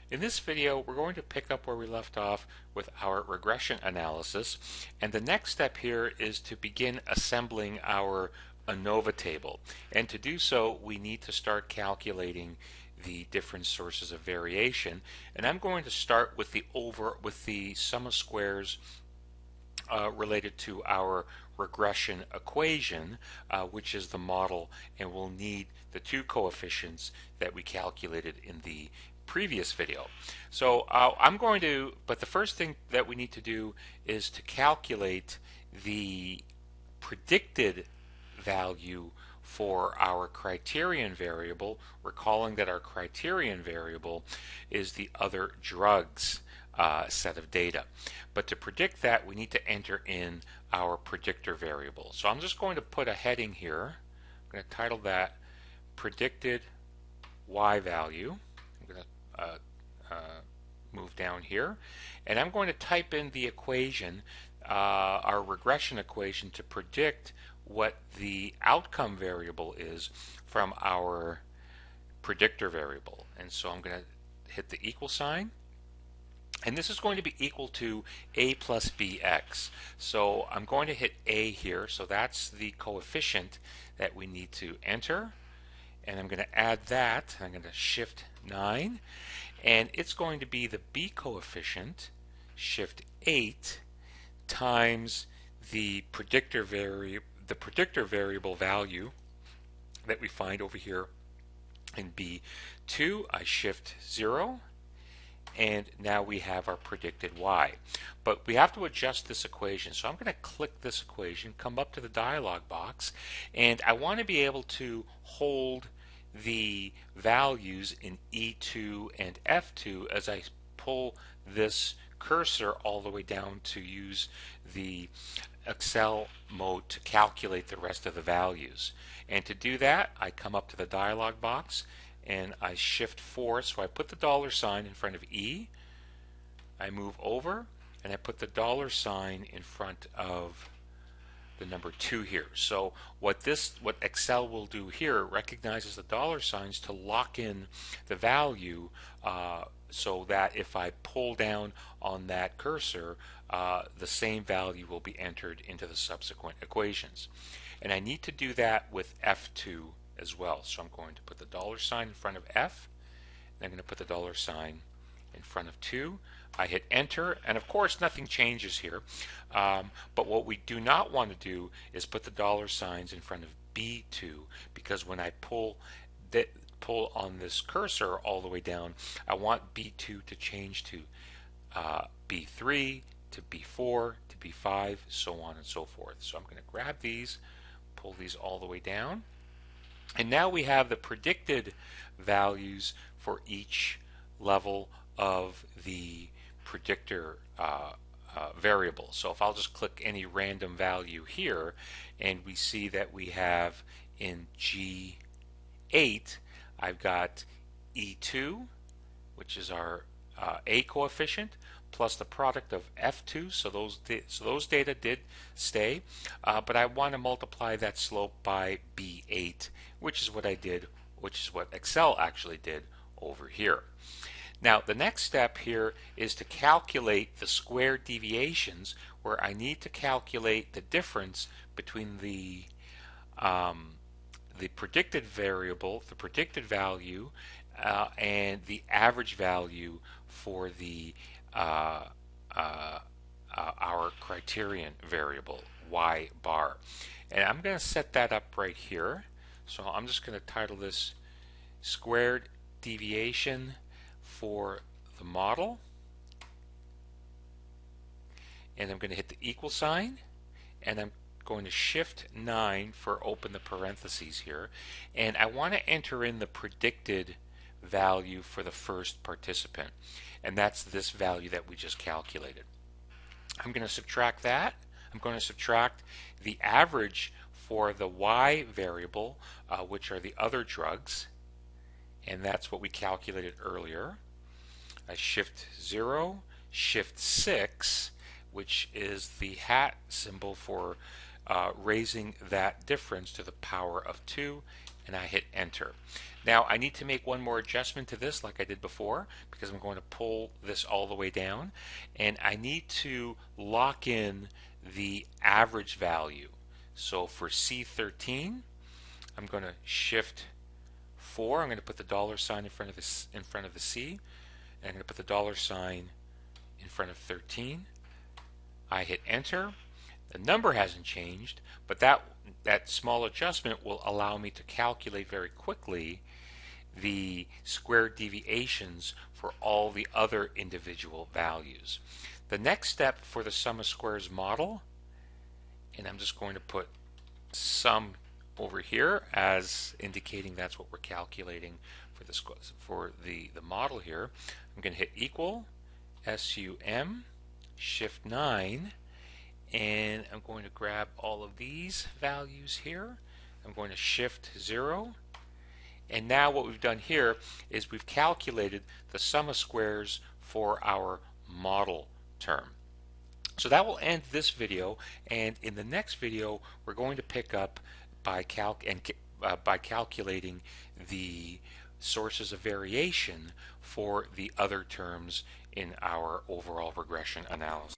In this video, we're going to pick up where we left off with our regression analysis, and the next step here is to begin assembling our ANOVA table. And to do so, we need to start calculating the different sources of variation. And I'm going to start with the sum of squares related to our regression equation, which is the model, and we'll need the two coefficients that we calculated in the previous video. So but the first thing that we need to do is to calculate the predicted value for our criterion variable, recalling that our criterion variable is the other drugs set of data. But to predict that, we need to enter in our predictor variable. So I'm just going to put a heading here. I'm going to title that predicted y value. I'm going to move down here, and I'm going to type in the equation, our regression equation, to predict what the outcome variable is from our predictor variable. And so I'm going to hit the equal sign, and this is going to be equal to a plus bx. So I'm going to hit a here, so that's the coefficient that we need to enter, and I'm going to add that. I'm going to shift 9, and it's going to be the b coefficient, shift 8, times the predictor variable value that we find over here in B2. I shift 0, and now we have our predicted y. But we have to adjust this equation. So I'm going to click this equation, come up to the dialog box, and I want to be able to hold the values in E2 and F2 as I pull this cursor all the way down to use the Excel mode to calculate the rest of the values. And to do that, I come up to the dialog box and I shift 4, so I put the dollar sign in front of E. I move over and I put the dollar sign in front of the number 2 here. So what Excel will do here, recognizes the dollar signs to lock in the value, so that if I pull down on that cursor, the same value will be entered into the subsequent equations. And I need to do that with F2 as well. So I'm going to put the dollar sign in front of F, and I'm going to put the dollar sign in front of 2. I hit enter, and of course nothing changes here, but what we do not want to do is put the dollar signs in front of B2, because when I pull on this cursor all the way down, I want B2 to change to B3, to B4, to B5, so on and so forth. So I'm going to grab these, pull these all the way down, and now we have the predicted values for each level of the predictor variable. So if I'll just click any random value here, and we see that we have in G8, I've got E2, which is our A coefficient, plus the product of F2, so those data did stay, but I want to multiply that slope by B8, which is what I did, which is what Excel actually did over here. Now the next step here is to calculate the square deviations, where I need to calculate the difference between the predicted variable, the predicted value, and the average value for the our criterion variable, y bar. And I'm going to set that up right here. So I'm just going to title this squared deviation for the model, and I'm going to hit the equal sign, and I'm going to shift 9 for open the parentheses here, and I want to enter in the predicted value for the first participant, and that's this value that we just calculated. I'm going to subtract that. I'm going to subtract the average for the y variable, which are the other drugs, and that's what we calculated earlier. I shift 0, shift 6, which is the hat symbol for raising that difference to the power of 2, and I hit enter. Now I need to make one more adjustment to this like I did before, because I'm going to pull this all the way down, and I need to lock in the average value. So for C13, I'm going to shift 4. I'm going to put the dollar sign in front of the C, and I'm going to put the dollar sign in front of 13. I hit enter. The number hasn't changed, but that small adjustment will allow me to calculate very quickly the square deviations for all the other individual values. The next step for the sum of squares model, and I'm just going to put sum over here as indicating that's what we're calculating for the model here. I'm going to hit equal, SUM, shift 9, and I'm going to grab all of these values here. I'm going to shift 0, and now what we've done here is we've calculated the sum of squares for our model term. So that will end this video, and in the next video we're going to pick up by calculating the sources of variation for the other terms in our overall regression analysis.